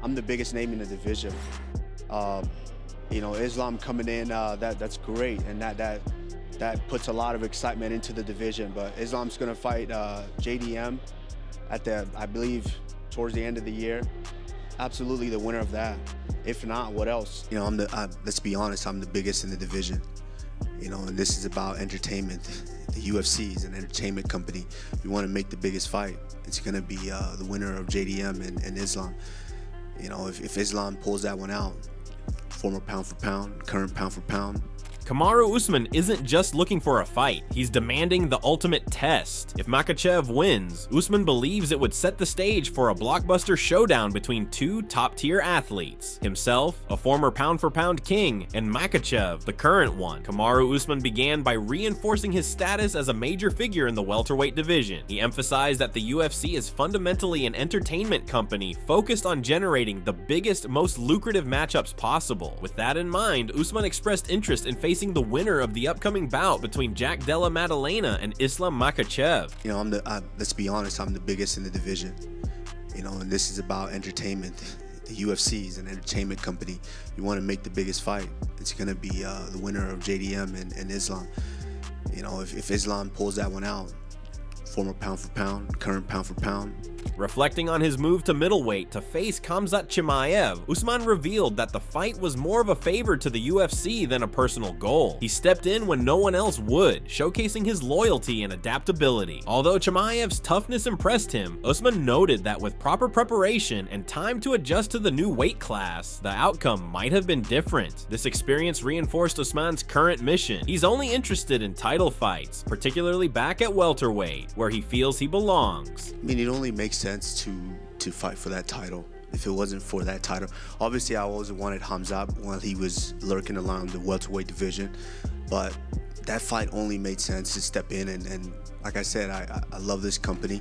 I'm the biggest name in the division. You know, Islam coming in, that's great, and that puts a lot of excitement into the division. But Islam's gonna fight JDM at I believe, towards the end of the year. Absolutely the winner of that. If not, what else? You know, let's be honest, I'm the biggest in the division. You know, and this is about entertainment. The UFC is an entertainment company. We want to make the biggest fight. It's gonna be the winner of JDM and Islam. You know, if Islam pulls that one out, former pound for pound, current pound for pound. Kamaru Usman isn't just looking for a fight, he's demanding the ultimate test. If Makhachev wins, Usman believes it would set the stage for a blockbuster showdown between two top-tier athletes. Himself, a former pound-for-pound king, and Makhachev, the current one. Kamaru Usman began by reinforcing his status as a major figure in the welterweight division. He emphasized that the UFC is fundamentally an entertainment company focused on generating the biggest, most lucrative matchups possible. With that in mind, Usman expressed interest in facing the winner of the upcoming bout between Jack Della Maddalena and Islam Makhachev. You know, let's be honest, I'm the biggest in the division. You know, and this is about entertainment. The UFC is an entertainment company. You want to make the biggest fight. It's going to be the winner of JDM and Islam. You know, if Islam pulls that one out, former pound for pound, current pound for pound. Reflecting on his move to middleweight to face Khamzat Chimaev, Usman revealed that the fight was more of a favor to the UFC than a personal goal. He stepped in when no one else would, showcasing his loyalty and adaptability. Although Chimaev's toughness impressed him, Usman noted that with proper preparation and time to adjust to the new weight class, the outcome might have been different. This experience reinforced Usman's current mission. He's only interested in title fights, particularly back at welterweight, where he feels he belongs. I mean, it only makes sense to fight for that title. If it wasn't for that title, obviously I always wanted Khamzat while he was lurking around the welterweight division, but that fight only made sense to step in and like I said, I love this company,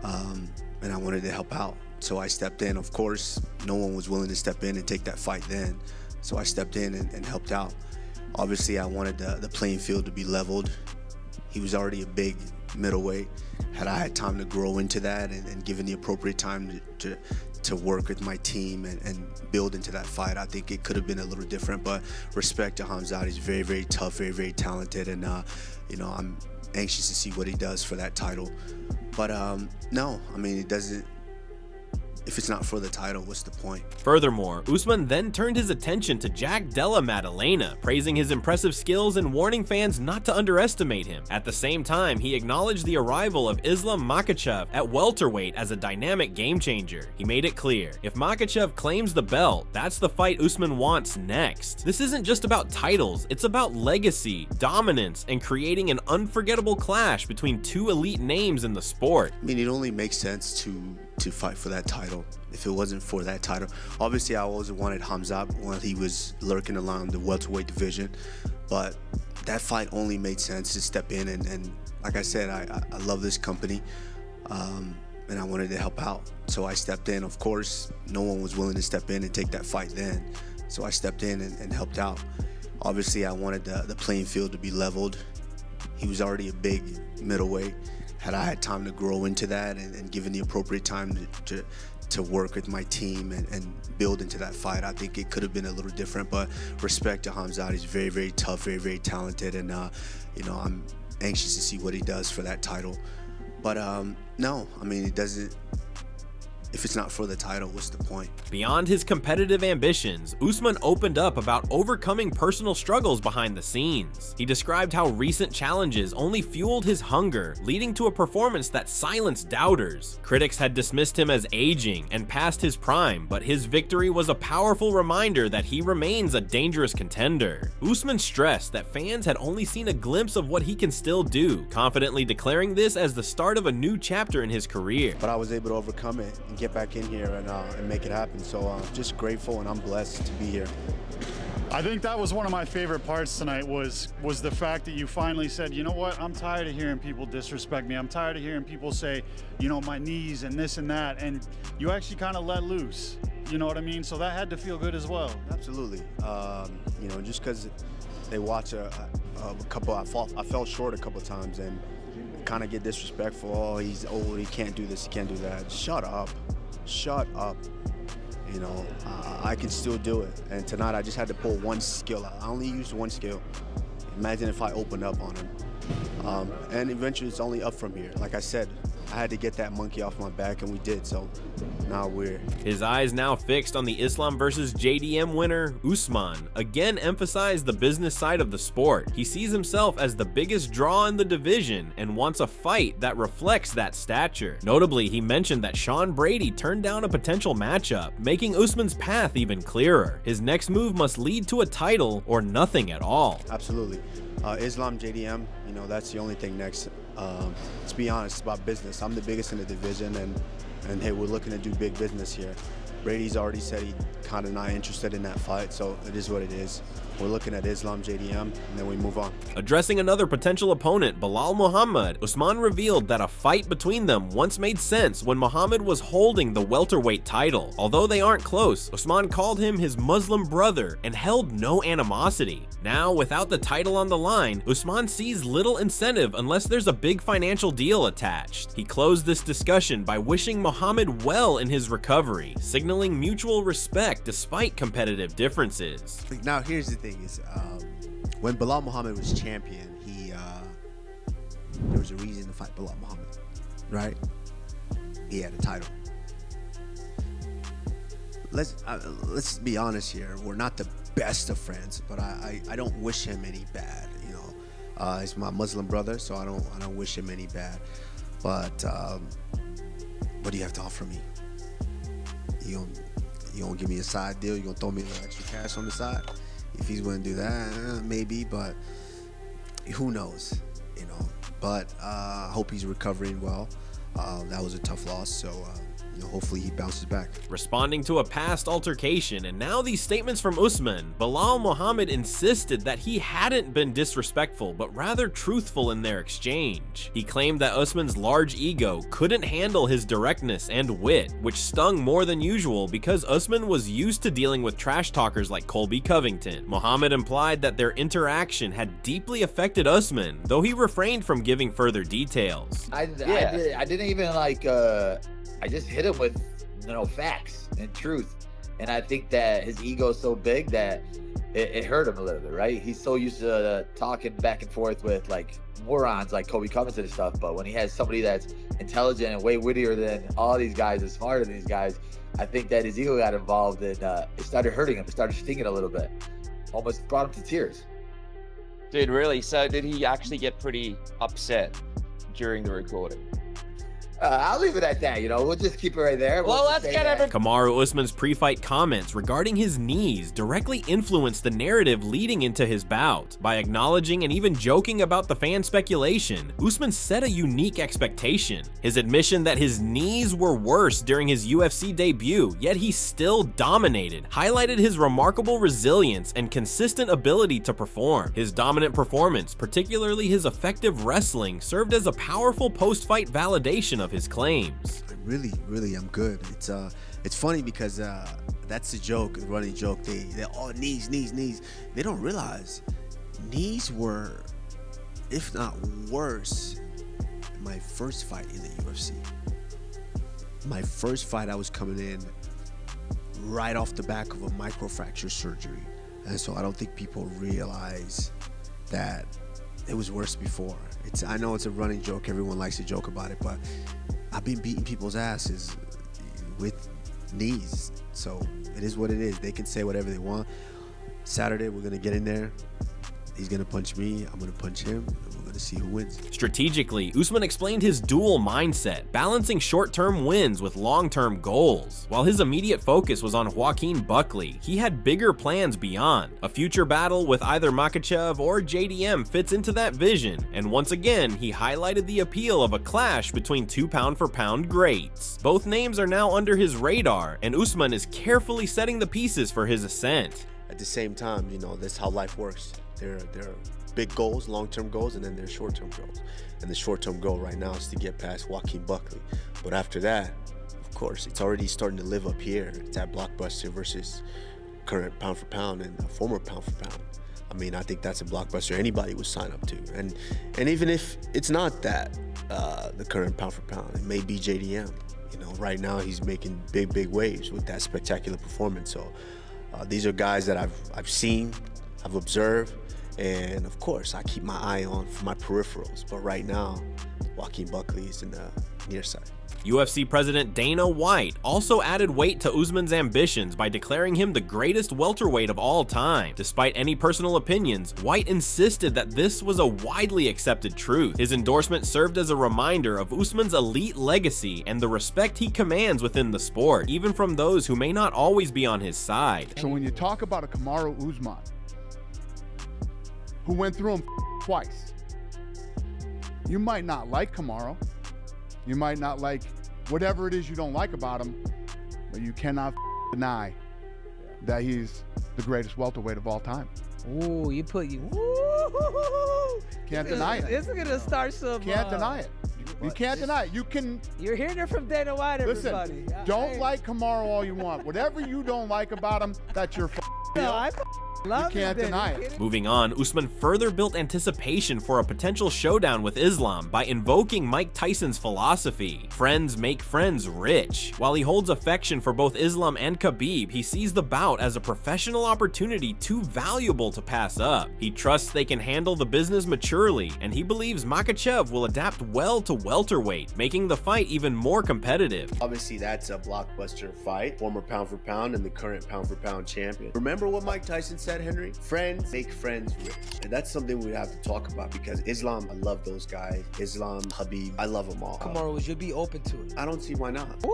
and I wanted to help out, so I stepped in. Of course, no one was willing to step in and take that fight then, so I stepped in and helped out. Obviously I wanted the playing field to be leveled. He was already a big middleweight. Had I had time to grow into that and given the appropriate time to work with my team and build into that fight, I think it could have been a little different. But respect to Khamzat, he's very, very tough, very, very talented, and you know, I'm anxious to see what he does for that title. But no, I mean, it doesn't. If it's not for the title, what's the point? Furthermore, Usman then turned his attention to Jack Della Maddalena, praising his impressive skills and warning fans not to underestimate him. At the same time, he acknowledged the arrival of Islam Makhachev at welterweight as a dynamic game changer. He made it clear, if Makhachev claims the belt, that's the fight Usman wants next. This isn't just about titles, it's about legacy, dominance, and creating an unforgettable clash between two elite names in the sport. I mean, it only makes sense to fight for that title. If it wasn't for that title, obviously I always wanted Khamzat while he was lurking around the welterweight division, but that fight only made sense to step in and like I said, I love this company, and I wanted to help out, so I stepped in. Of course, no one was willing to step in and take that fight then, so I stepped in and helped out. Obviously I wanted the playing field to be leveled. He was already a big middleweight. Had I had time to grow into that and given the appropriate time to work with my team and build into that fight, I think it could have been a little different. But respect to Khamzat, he's very, very tough, very, very talented, and you know, I'm anxious to see what he does for that title. But no, I mean, it doesn't. If it's not for the title, what's the point? Beyond his competitive ambitions, Usman opened up about overcoming personal struggles behind the scenes. He described how recent challenges only fueled his hunger, leading to a performance that silenced doubters. Critics had dismissed him as aging and past his prime, but his victory was a powerful reminder that he remains a dangerous contender. Usman stressed that fans had only seen a glimpse of what he can still do, confidently declaring this as the start of a new chapter in his career. But I was able to overcome it and get back in here and make it happen. So I'm just grateful and I'm blessed to be here. I think that was one of my favorite parts tonight was the fact that you finally said, you know what, I'm tired of hearing people disrespect me. I'm tired of hearing people say, you know, my knees and this and that. And you actually kind of let loose. You know what I mean? So that had to feel good as well. Absolutely. You know, just because they watch a couple, I fell short a couple times and kind of get disrespectful. Oh, he's old, he can't do this, he can't do that. Shut up. Shut up. I can still do it. And tonight I just had to pull one skill out. I only used one skill. Imagine if I opened up on him. And eventually it's only up from here. Like I said, I had to get that monkey off my back, and we did, so now we're... His eyes now fixed on the Islam versus JDM winner, Usman, again emphasized the business side of the sport. He sees himself as the biggest draw in the division and wants a fight that reflects that stature. Notably, he mentioned that Sean Brady turned down a potential matchup, making Usman's path even clearer. His next move must lead to a title or nothing at all. Absolutely. Islam, JDM, that's the only thing next. To be honest, it's about business. I'm the biggest in the division, and hey, we're looking to do big business here. Brady's already said he kind of not interested in that fight, so it is what it is. We're looking at Islam, JDM, and then we move on. Addressing another potential opponent, Belal Muhammad, Usman revealed that a fight between them once made sense when Muhammad was holding the welterweight title. Although they aren't close, Usman called him his Muslim brother and held no animosity. Now, without the title on the line, Usman sees little incentive unless there's a big financial deal attached. He closed this discussion by wishing Muhammad well in his recovery, signaling mutual respect despite competitive differences. Now, here's the thing is, when Belal Muhammad was champion, there was a reason to fight Belal Muhammad, right? He had a title. Let's be honest here. We're not the best of friends, but I don't wish him any bad. He's my Muslim brother, so I don't wish him any bad. But what do you have to offer me? You gonna give me a side deal? You gonna throw me a little extra cash on the side? If he's willing to do that, maybe, but who knows, But I hope he's recovering well. That was a tough loss, so hopefully he bounces back. Responding to a past altercation and now these statements from Usman, Belal Muhammad insisted that he hadn't been disrespectful, but rather truthful in their exchange. He claimed that Usman's large ego couldn't handle his directness and wit, which stung more than usual because Usman was used to dealing with trash talkers like Colby Covington. Muhammad implied that their interaction had deeply affected Usman, though he refrained from giving further details. I didn't even I just hit him with facts and truth, and I think that his ego is so big that it hurt him a little bit, right? He's so used to talking back and forth with like morons like Colby Covington and stuff, but when he has somebody that's intelligent and way wittier than all these guys and smarter than these guys, I think that his ego got involved and it started hurting him. It started stinging a little bit, almost brought him to tears. Dude, really? So did he actually get pretty upset during the recording? I'll leave it at that, we'll just keep it right there. Well, let's get it. Kamaru Usman's pre-fight comments regarding his knees directly influenced the narrative leading into his bout. By acknowledging and even joking about the fan speculation, Usman set a unique expectation. His admission that his knees were worse during his UFC debut, yet he still dominated, highlighted his remarkable resilience and consistent ability to perform. His dominant performance, particularly his effective wrestling, served as a powerful post-fight validation of his claims. Really, I'm good. It's funny because that's the joke, the running joke. They knees. They don't realize knees were, if not worse, my first fight in the UFC. My first fight, I was coming in right off the back of a microfracture surgery, and so I don't think people realize that it was worse before. I know it's a running joke. Everyone likes to joke about it, but I've been beating people's asses with knees. So it is what it is. They can say whatever they want. Saturday, we're going to get in there. He's going to punch me. I'm going to punch him. And we're going to see who wins. Strategically, Usman explained his dual mindset, balancing short-term wins with long-term goals. While his immediate focus was on Joaquin Buckley, he had bigger plans beyond. A future battle with either Makhachev or JDM fits into that vision, and once again, he highlighted the appeal of a clash between two pound-for-pound greats. Both names are now under his radar, and Usman is carefully setting the pieces for his ascent. At the same time, that's how life works. There are big goals, long-term goals, and then there's short-term goals. And the short-term goal right now is to get past Joaquin Buckley. But after that, of course, it's already starting to live up here. It's that blockbuster versus current pound for pound and a former pound for pound. I mean, I think that's a blockbuster anybody would sign up to. And even if it's not that, the current pound for pound, it may be JDM. You know, right now he's making big waves with that spectacular performance. So these are guys that I've seen, I've observed, and of course I keep my eye on for my peripherals. But right now, Joaquin Buckley is in the near side. UFC President Dana White also added weight to Usman's ambitions by declaring him the greatest welterweight of all time. Despite any personal opinions, White insisted that this was a widely accepted truth. His endorsement served as a reminder of Usman's elite legacy and the respect he commands within the sport, even from those who may not always be on his side. So when you talk about a Kamaru Usman, who went through him twice, you might not like Kamaru. You might not like whatever it is you don't like about him, but you cannot deny that he's the greatest welterweight of all time. Ooh, you put you. Can't deny it. It's gonna start some. Can't deny it. You can't deny it. You can. You're hearing it from Dana White, everybody. Listen, don't like Kamaru all you want. Whatever you don't like about him, that's your deal. No, I love You can't deny it. Moving on, Usman further built anticipation for a potential showdown with Islam by invoking Mike Tyson's philosophy, friends make friends rich. While he holds affection for both Islam and Khabib, he sees the bout as a professional opportunity too valuable to pass up. He trusts they can handle the business maturely, and he believes Makhachev will adapt well to welterweight, making the fight even more competitive. Obviously, that's a blockbuster fight. Former pound for pound and the current pound for pound champion. Remember what Mike Tyson said, Henry? Friends make friends rich. And that's something we have to talk about because Islam, I love those guys. Islam, Khabib, I love them all. Kamaru, would you be open to it? I don't see why not.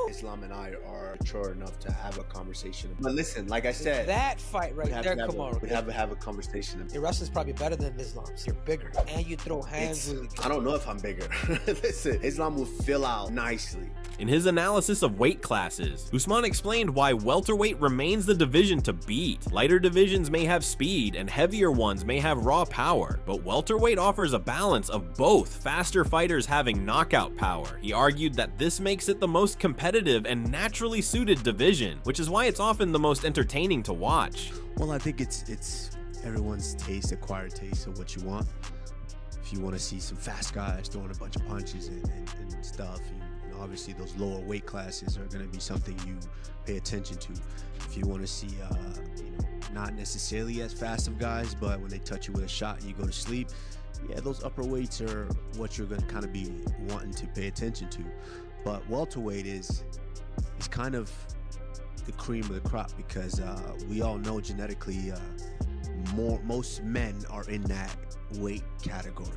Islam and I are mature enough to have a conversation. But listen, like I said, That fight right there, Kamaru. we'd have a conversation. Your wrestling's probably better than Islam's. You're bigger, and you throw hands really good. I don't know if I'm bigger. Listen, Islam will fill out nicely. In his analysis of weight classes, Usman explained why welterweight remains the division to beat. Lighter divisions may have speed and heavier ones may have raw power, but welterweight offers a balance of both faster fighters having knockout power. He argued that this makes it the most competitive and naturally suited division, which is why it's often the most entertaining to watch. Well, I think it's everyone's taste, acquired taste of what you want. If you want to see some fast guys throwing a bunch of punches and stuff, obviously those lower weight classes are going to be something you pay attention to. If you want to see, not necessarily as fast of guys, but when they touch you with a shot and you go to sleep, yeah, those upper weights are what you're going to kind of be wanting to pay attention to. But welterweight is kind of the cream of the crop because we all know genetically most men are in that weight category.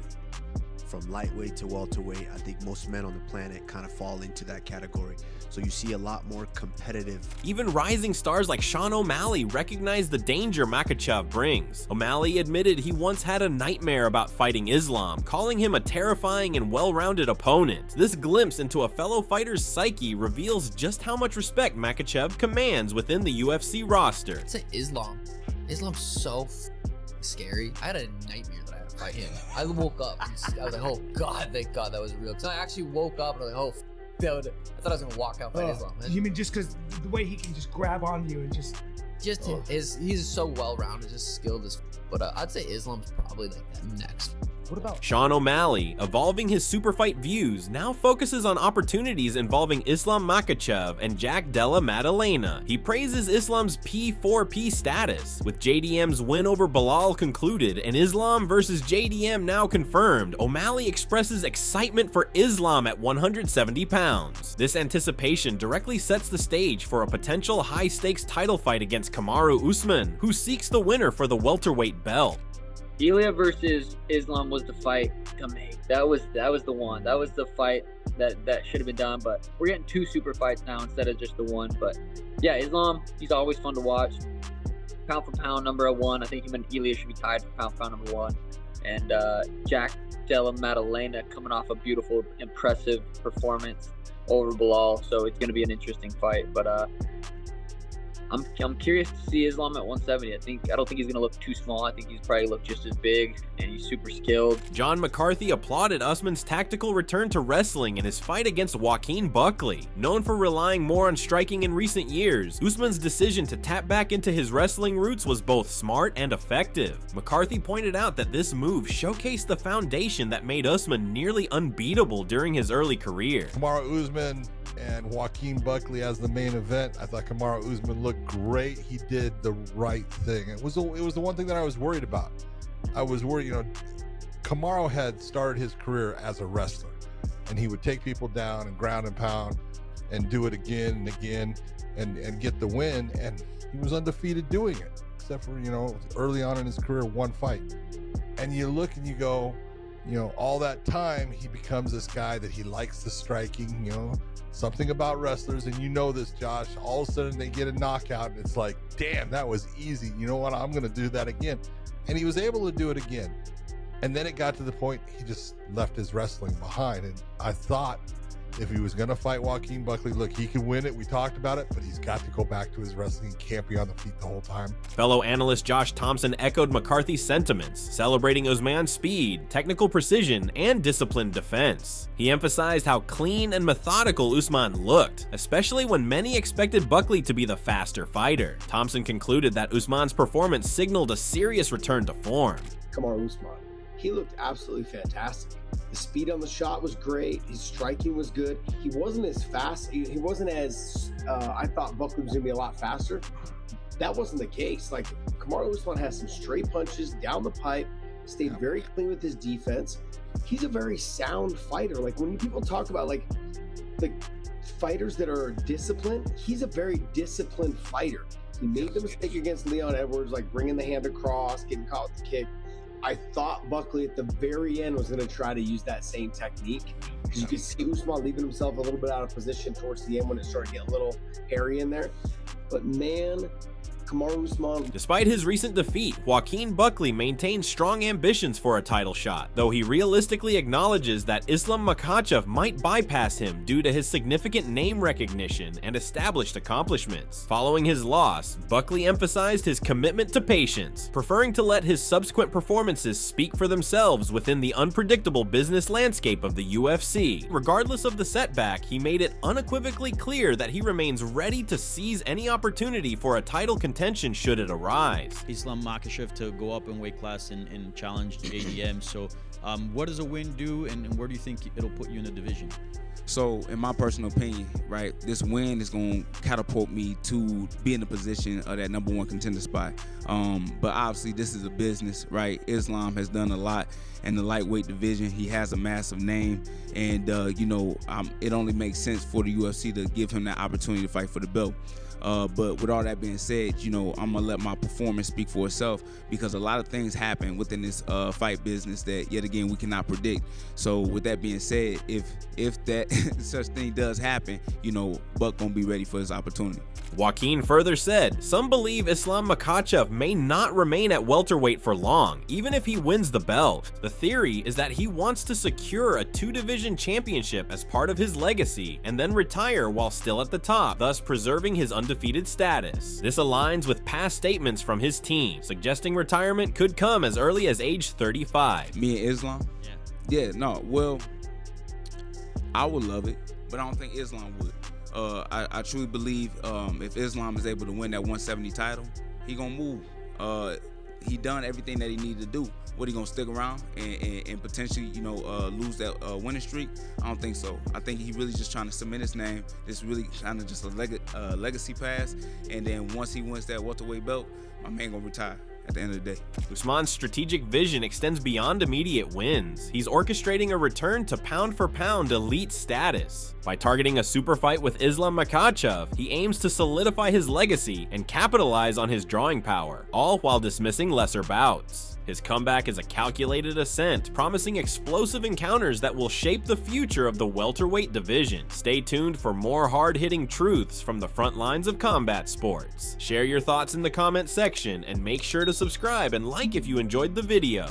From lightweight to welterweight, I think most men on the planet kind of fall into that category. So you see a lot more competitive. Even rising stars like Sean O'Malley recognize the danger Makhachev brings. O'Malley admitted he once had a nightmare about fighting Islam, calling him a terrifying and well-rounded opponent. This glimpse into a fellow fighter's psyche reveals just how much respect Makhachev commands within the UFC roster. I'd say Islam. Islam's so scary. I had a nightmare that I had to fight him. I woke up and I was like, oh God, thank God that was real. Because I actually woke up and I was like, oh, I thought I was gonna walk out and fight Islam. You mean just because the way he can just grab on you and just he's so well-rounded, just skilled as but I'd say Islam's probably like that next. What about Sean O'Malley, evolving his super fight views, now focuses on opportunities involving Islam Makhachev and Jack Della Maddalena. He praises Islam's P4P status. With JDM's win over Bilal concluded and Islam versus JDM now confirmed, O'Malley expresses excitement for Islam at 170 pounds. This anticipation directly sets the stage for a potential high-stakes title fight against Kamaru Usman, who seeks the winner for the welterweight belt. Ilya versus Islam was the fight to make. That was the one. That was the fight that should have been done. But we're getting two super fights now instead of just the one. But yeah, Islam, he's always fun to watch. Pound for pound, number one. I think him and Ilya should be tied for pound for pound number one. And Jack Della Maddalena coming off a beautiful, impressive performance over Bilal. So it's going to be an interesting fight. But I'm curious to see Islam at 170. I don't think he's gonna look too small. I think he's probably look just as big, and he's super skilled. John McCarthy applauded Usman's tactical return to wrestling in his fight against Joaquin Buckley. Known for relying more on striking in recent years, Usman's decision to tap back into his wrestling roots was both smart and effective. McCarthy pointed out that this move showcased the foundation that made Usman nearly unbeatable during his early career. Kamaru Usman and Joaquin Buckley as the main event. I thought Kamaru Usman looked great. He did the right thing. It was the one thing that I was worried about. I was worried, Kamaru had started his career as a wrestler, and he would take people down and ground and pound and do it again and again and get the win, and he was undefeated doing it, except for, early on in his career, one fight. And you look and you go, all that time he becomes this guy that he likes the striking, something about wrestlers, and this, Josh, all of a sudden they get a knockout and it's like, damn, that was easy. You know what? I'm going to do that again. And he was able to do it again. And then it got to the point he just left his wrestling behind. And I thought if he was going to fight Joaquin Buckley, look, he can win it. We talked about it, but he's got to go back to his wrestling. He can't be on the feet the whole time. Fellow analyst Josh Thompson echoed McCarthy's sentiments, celebrating Usman's speed, technical precision, and disciplined defense. He emphasized how clean and methodical Usman looked, especially when many expected Buckley to be the faster fighter. Thompson concluded that Usman's performance signaled a serious return to form. Kamaru Usman, he looked absolutely fantastic. The speed on the shot was great. His striking was good. He wasn't as fast. He wasn't as, I thought Buckley was gonna be a lot faster. That wasn't the case. Like, Kamaru Usman has some straight punches down the pipe, stayed very clean with his defense. He's a very sound fighter. Like, when people talk about like fighters that are disciplined, he's a very disciplined fighter. He made the mistake against Leon Edwards, like bringing the hand across, getting caught with the kick. I thought Buckley at the very end was going to try to use that same technique, because you could see Usman leaving himself a little bit out of position towards the end when it started getting a little hairy in there. But man, Kamaru Usman. Despite his recent defeat, Joaquin Buckley maintains strong ambitions for a title shot, though he realistically acknowledges that Islam Makhachev might bypass him due to his significant name recognition and established accomplishments. Following his loss, Buckley emphasized his commitment to patience, preferring to let his subsequent performances speak for themselves within the unpredictable business landscape of the UFC. Regardless of the setback, he made it unequivocally clear that he remains ready to seize any opportunity for a title contention should it arise. Islam Makhachev to go up in weight class and challenge ADM. So what does a win do, and where do you think it'll put you in the division? So in my personal opinion, right, this win is going to catapult me to be in the position of that #1 contender spot. But obviously this is a business, right? Islam has done a lot in the lightweight division. He has a massive name, and it only makes sense for the UFC to give him that opportunity to fight for the belt. But with all that being said, I'm gonna let my performance speak for itself, because a lot of things happen within this fight business that, yet again, we cannot predict. So with that being said, if that such thing does happen, Buck gonna be ready for his opportunity. Joaquin further said, some believe Islam Makhachev may not remain at welterweight for long, even if he wins the belt. The theory is that he wants to secure a 2-division championship as part of his legacy, and then retire while still at the top, thus preserving his undefeated status. This aligns with past statements from his team, suggesting retirement could come as early as age 35. Me and Islam? Yeah, no, well, I would love it, but I don't think Islam would. I truly believe if Islam is able to win that 170 title, he gonna move. He done everything that he needed to do. What, he gonna stick around and potentially lose that winning streak? I don't think so. I think he really just trying to cement his name. It's really kind of just a legacy pass, and then once he wins that welterweight belt, my man gonna retire at the end of the day. Usman's strategic vision extends beyond immediate wins. He's orchestrating a return to pound-for-pound elite status. By targeting a super fight with Islam Makhachev, he aims to solidify his legacy and capitalize on his drawing power, all while dismissing lesser bouts. His comeback is a calculated ascent, promising explosive encounters that will shape the future of the welterweight division. Stay tuned for more hard-hitting truths from the front lines of combat sports. Share your thoughts in the comment section, and make sure to subscribe and like if you enjoyed the video.